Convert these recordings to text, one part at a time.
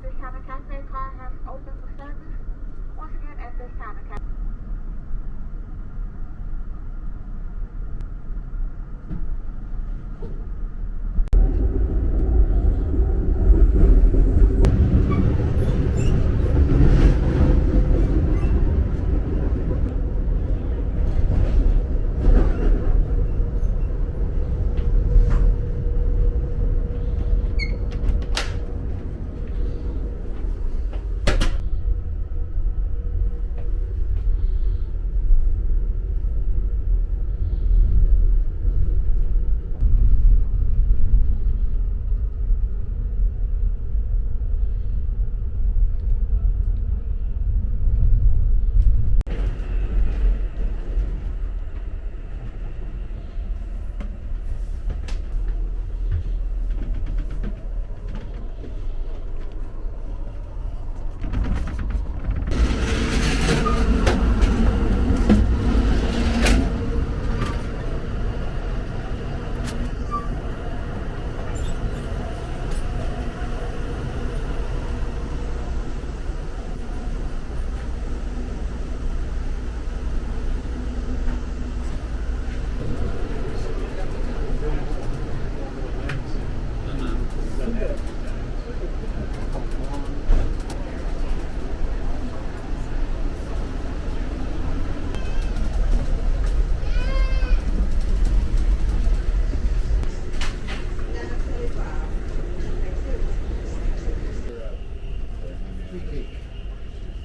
At this time, the cafe car has opened for service. Once again, at this time, the cafe.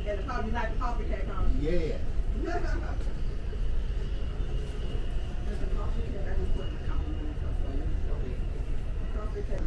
And the coffee, you like the coffee cake, huh? Yeah. There's a coffee cake, I just put the coffee in the cup for you. Okay. Coffee cake.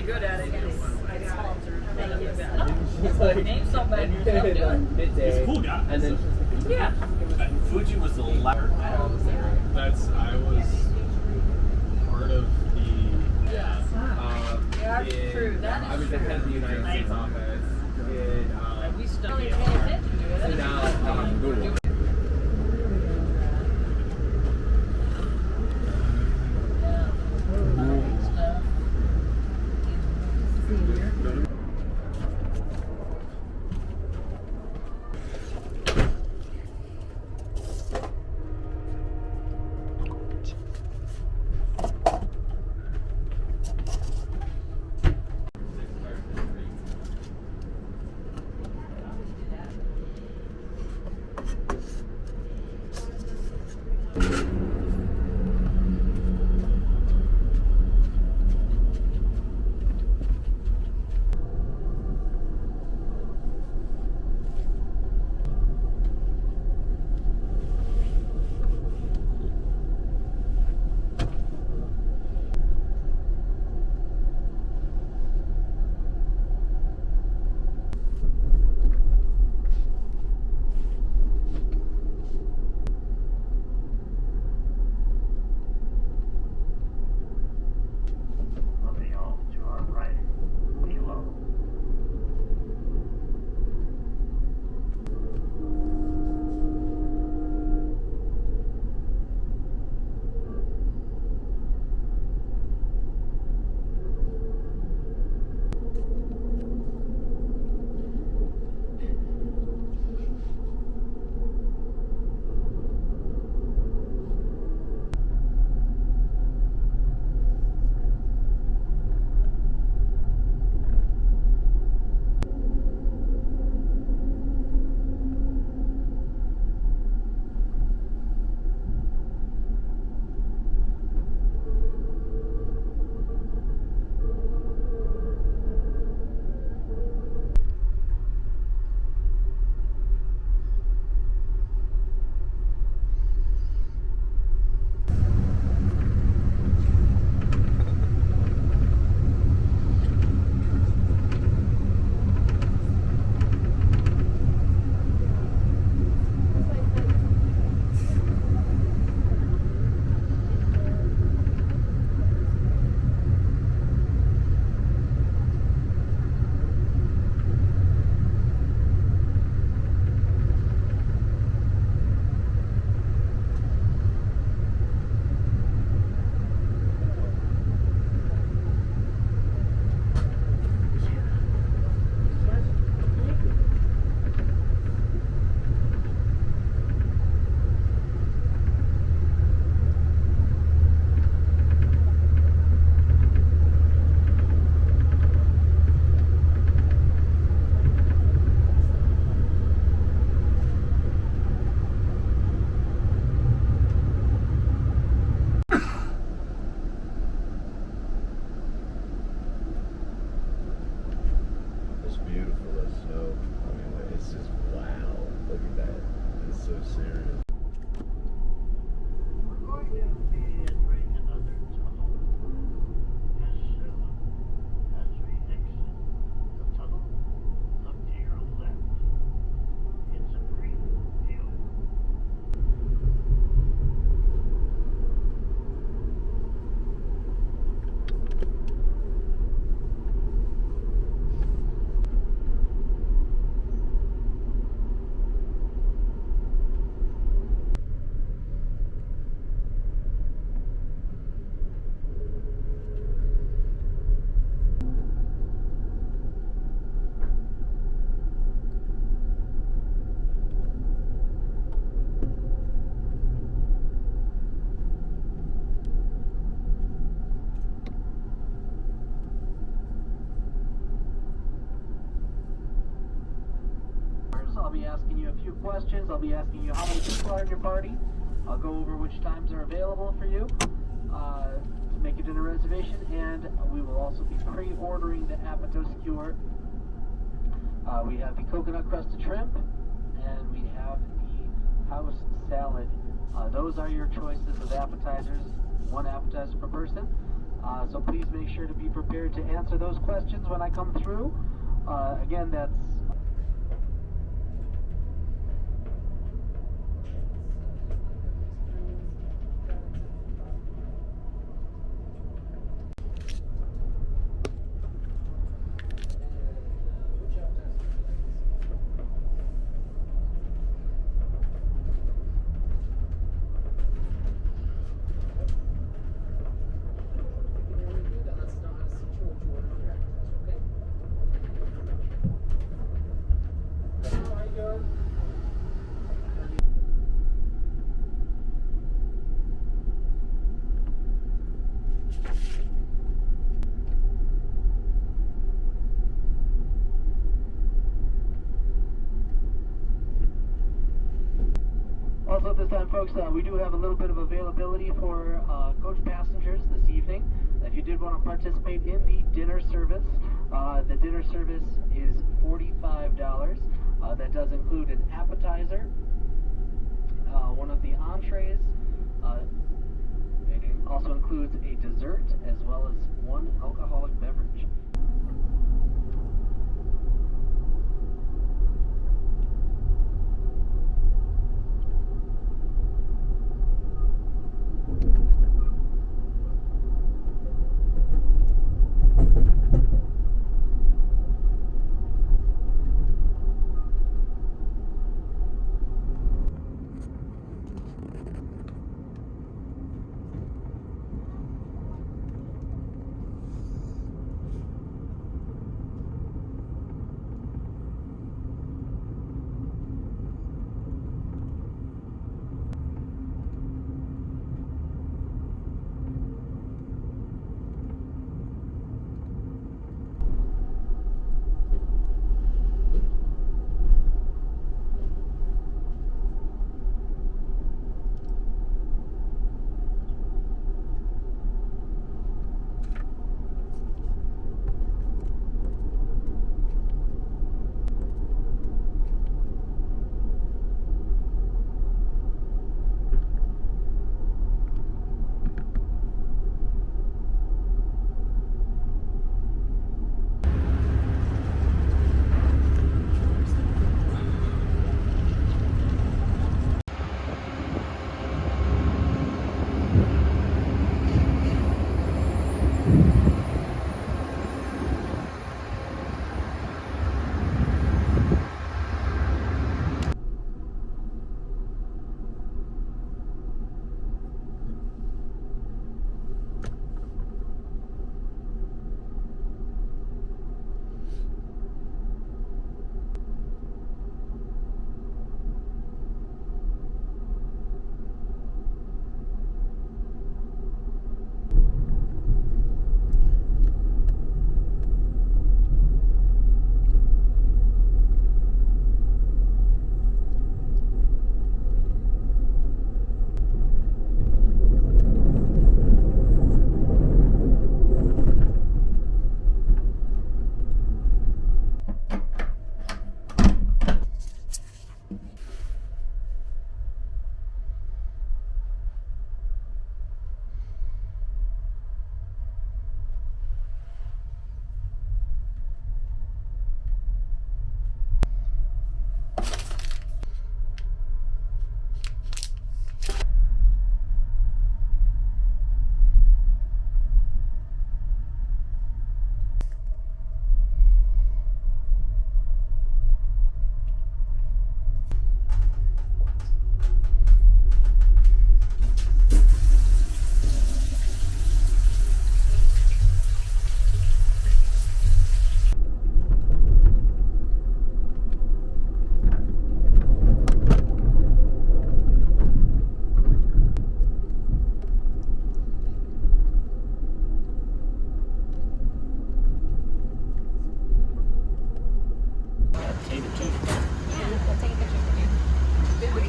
really good at it. She's like, Name somebody. and you Don't did do it. midday. He's a cool guy. And then she's like, Yeah. Fuji was the last. I was part of the. Yeah. yeah, True. That I is was the head of the United States office. Did, We still really pay attention to it. so now, Google. It's beautiful as snow. I mean, it's just wow. Look at that. It's so serious. We're going to be entering another tunnel as soon as we exit the tunnel. Look to your left. It's a great view. I'll be asking you a few questions. I'll be asking you how many people are in your party. I'll go over which times are available for you to make a dinner reservation, and we will also be pre-ordering the Apico Skewer. We have the coconut crusted shrimp, and we have the house salad. Those are your choices of appetizers, one appetizer per person. So please make sure to be prepared to answer those questions when I come through. Again, that's also at this time, folks, we do have a little bit of availability for coach passengers this evening. If you did want to participate in the dinner service is $45. That does include an appetizer, one of the entrees. It also includes a dessert as well as one alcoholic beverage.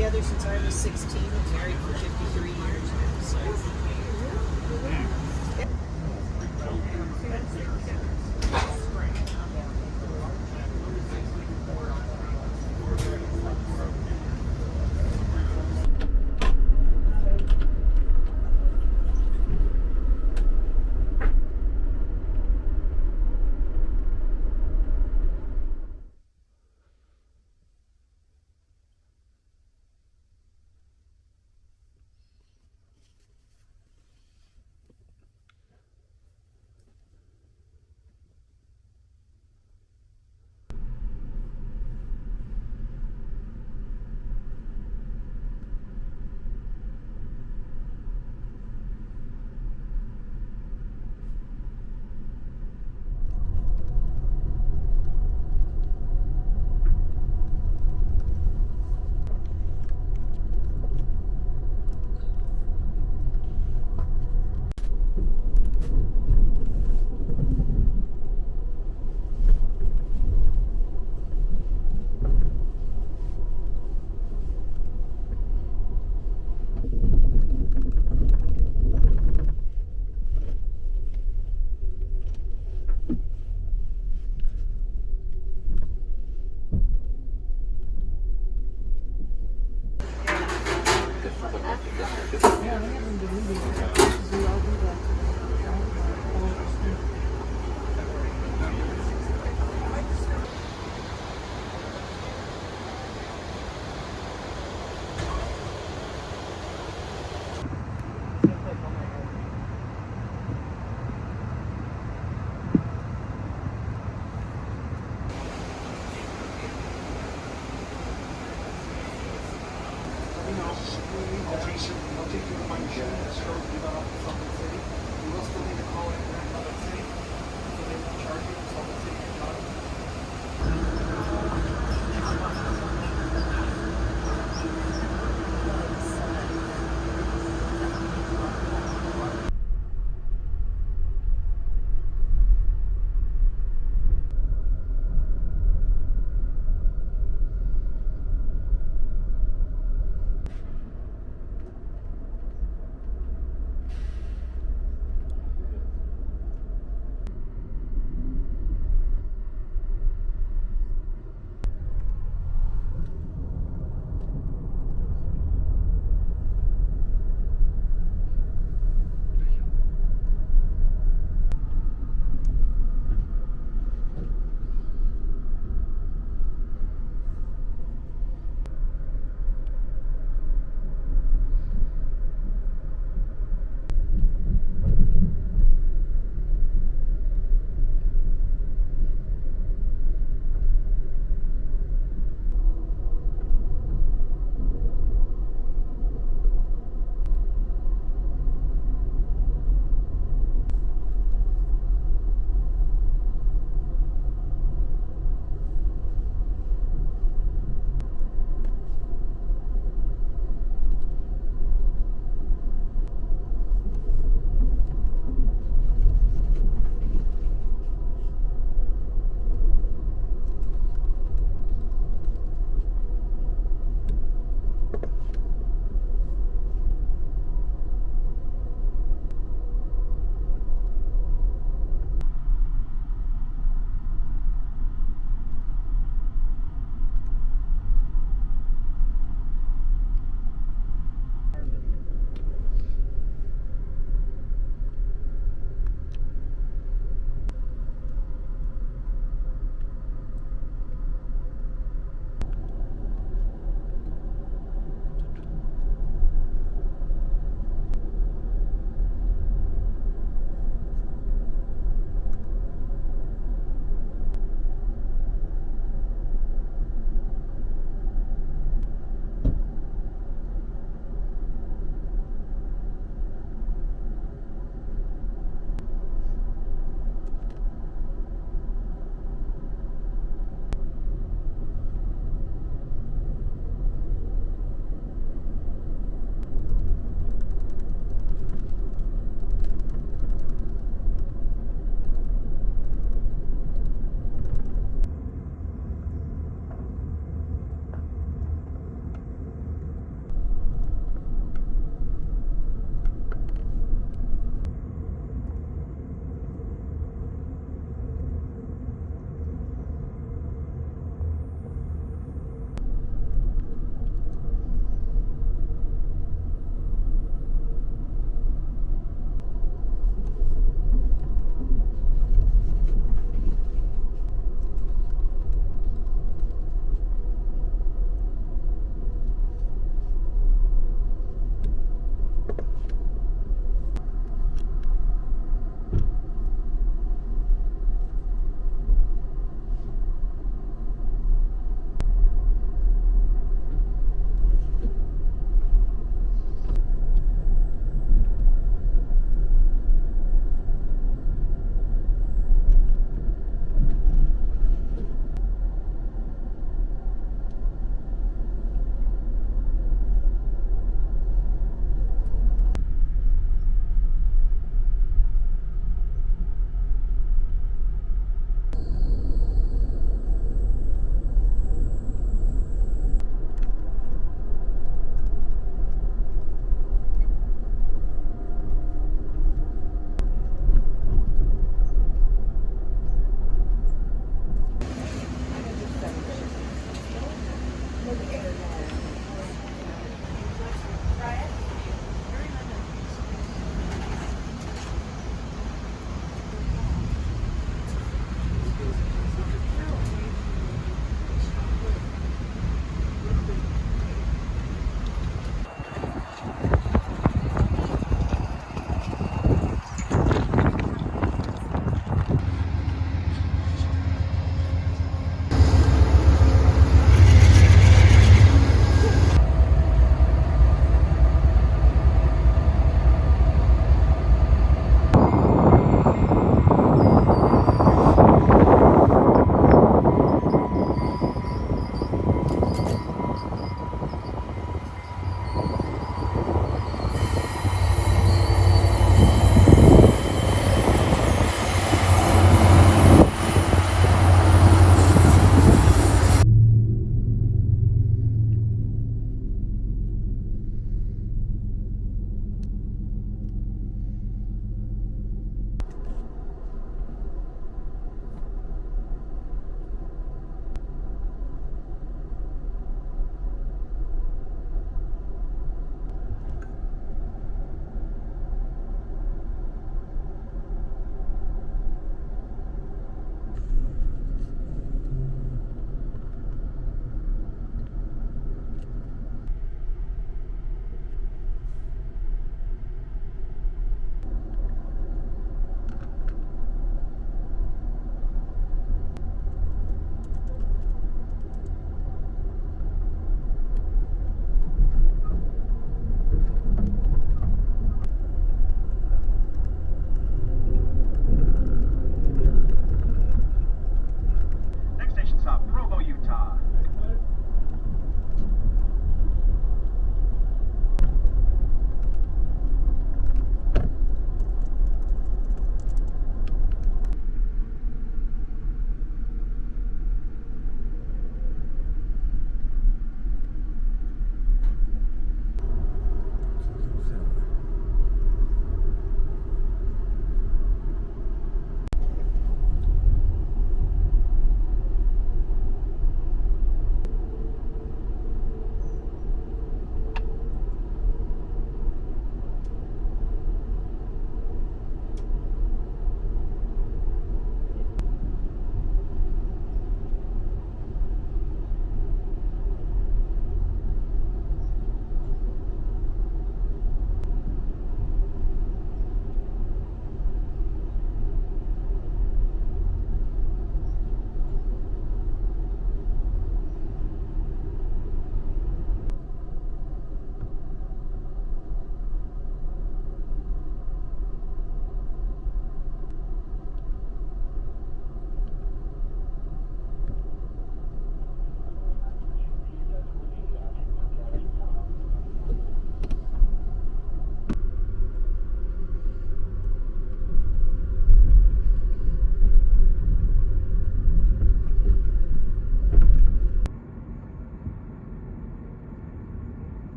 together since I was 16 and married for 53 years now. So.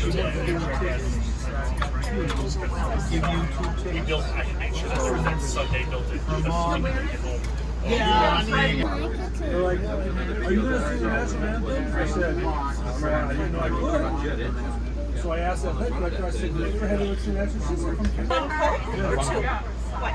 We built, I make sure that's that Sunday built it. Yeah, I mean, They're like, are you going to see the national anthem? I said, I didn't know I could. So I asked that head collector, I said, have you ever had to see the national anthem? one Coke or two? What?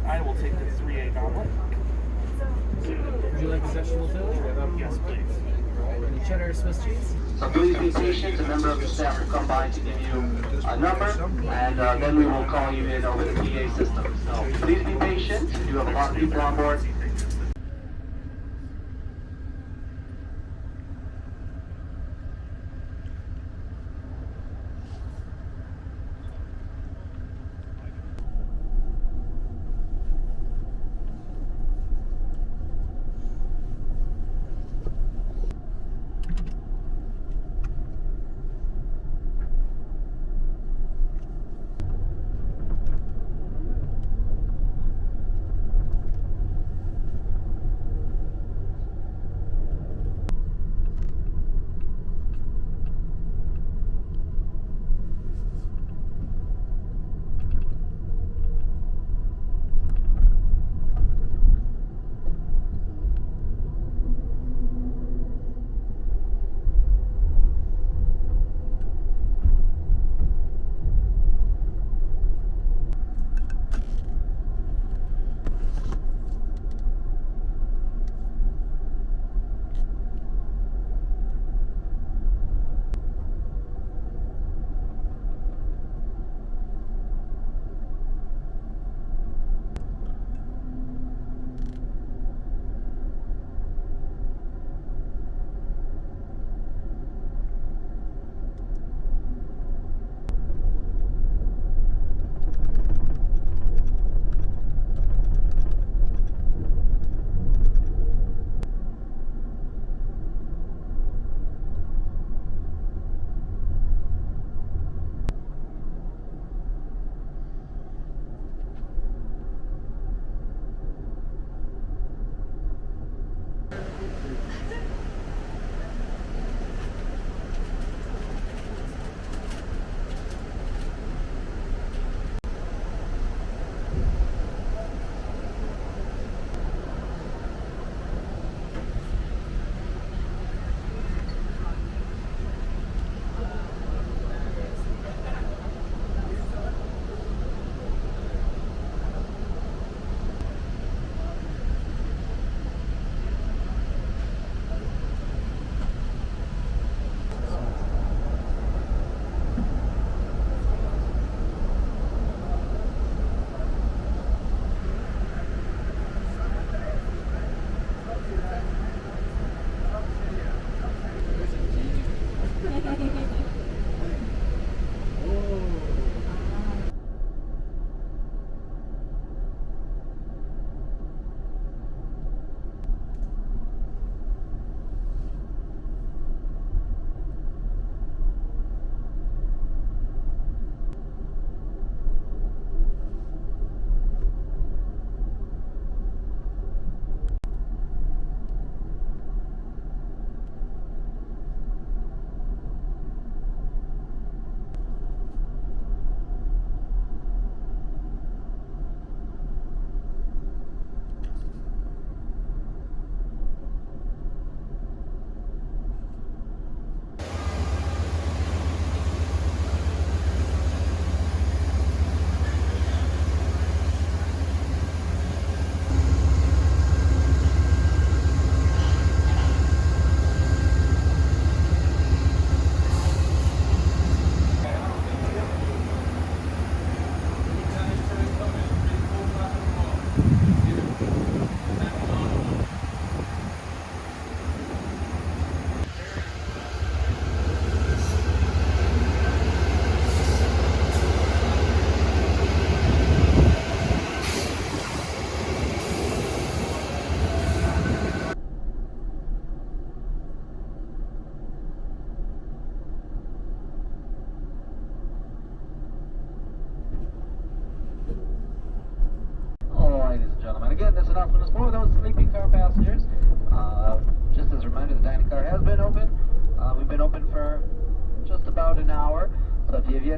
I will take the 3-egg omelet. Would you like a vegetable filling? Yes, please. Any cheddar or Swiss cheese? So please be patient. A member of the staff will come by to give you a number, and then we will call you in over the PA system. So please be patient. You have a lot of people on board.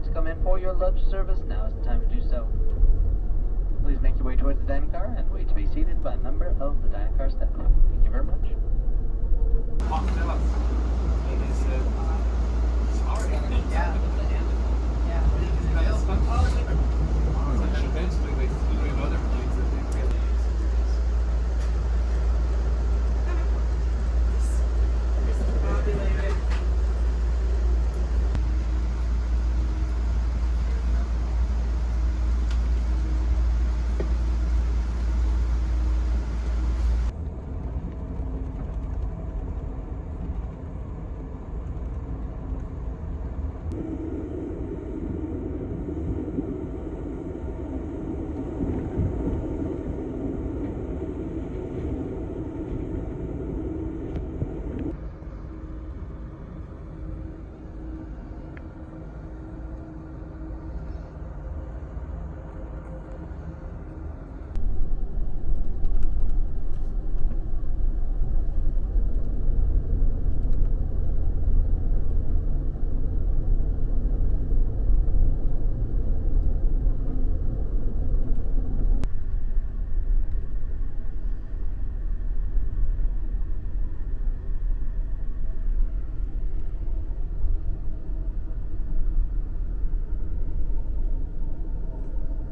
yet to come in for your lunch service, now is the time to do so. Please make your way towards the dining car and wait to be seated by a member of the dining car staff. Thank you very much.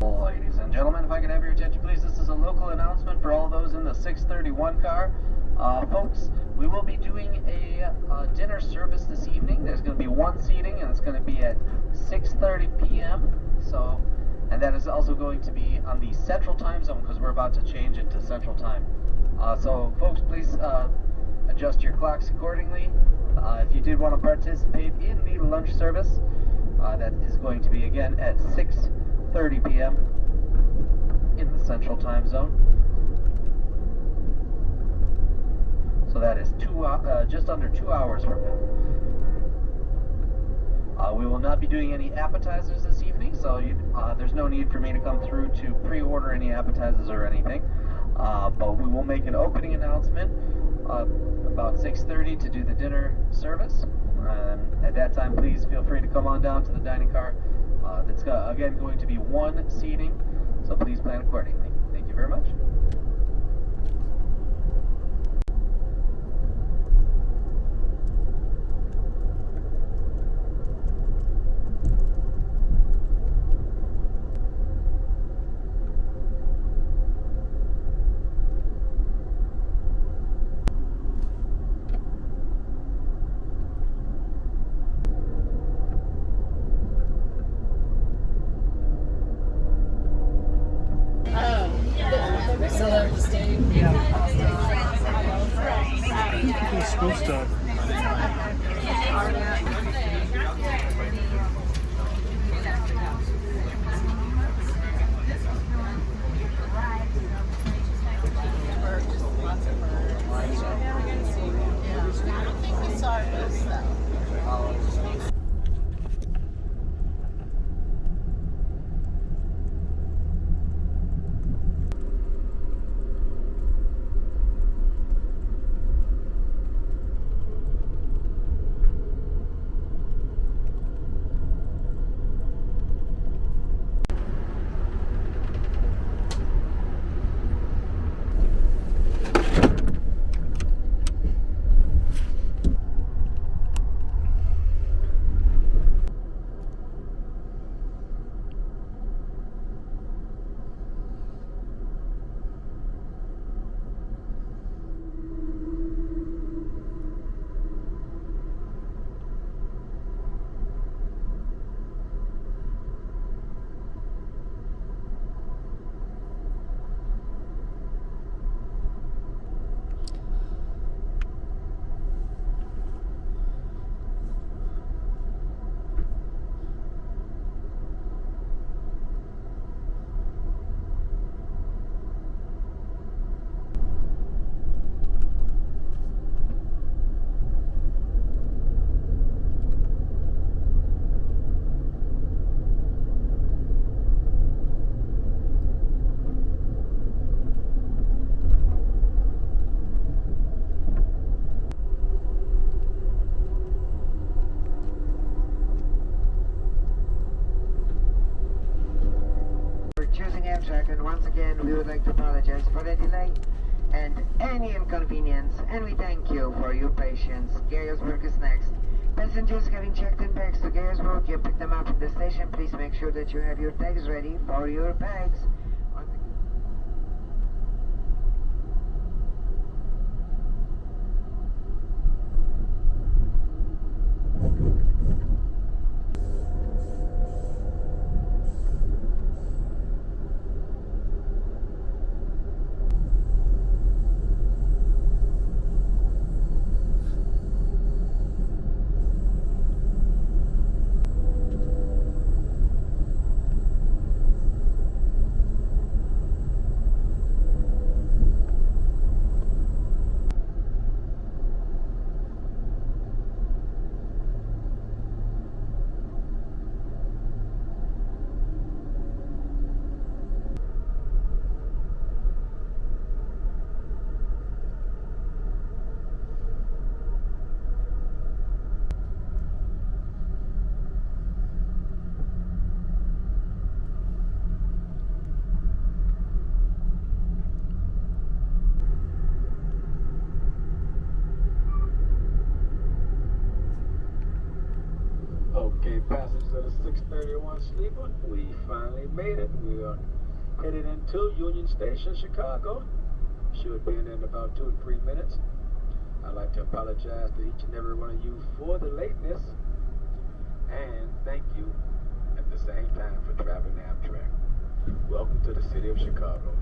Ladies and gentlemen, if I could have your attention, please. This is a local announcement for all those in the 631 car. Folks, we will be doing a dinner service this evening. There's going to be one seating, and it's going to be at 6:30 p.m. So, and that is also going to be on the Central Time Zone because we're about to change it to Central Time. So, folks, please adjust your clocks accordingly. If you did want to participate in the lunch service, that is going to be again at 6:30 p.m. in the Central Time Zone. So that is just under 2 hours from now. We will not be doing any appetizers this evening, so there's no need for me to come through to pre-order any appetizers or anything. But we will make an opening announcement about 6:30 to do the dinner service. At that time, please feel free to come on down to the dining car. That's again going to be one seating, so please plan accordingly. Thank you very much. It's supposed to. once again, we would like to apologize for the delay and any inconvenience, and we thank you for your patience. Gettysburg is next. Passengers having checked in bags to Gettysburg, you pick them up in the station. Please make sure that you have your tags ready for your bags. Okay, passengers of the 631 sleeper, we finally made it. We are headed into Union Station, Chicago. Should be in about 2 to 3 minutes. I'd like to apologize to each and every one of you for the lateness, and thank you at the same time for traveling Amtrak. Welcome to the city of Chicago.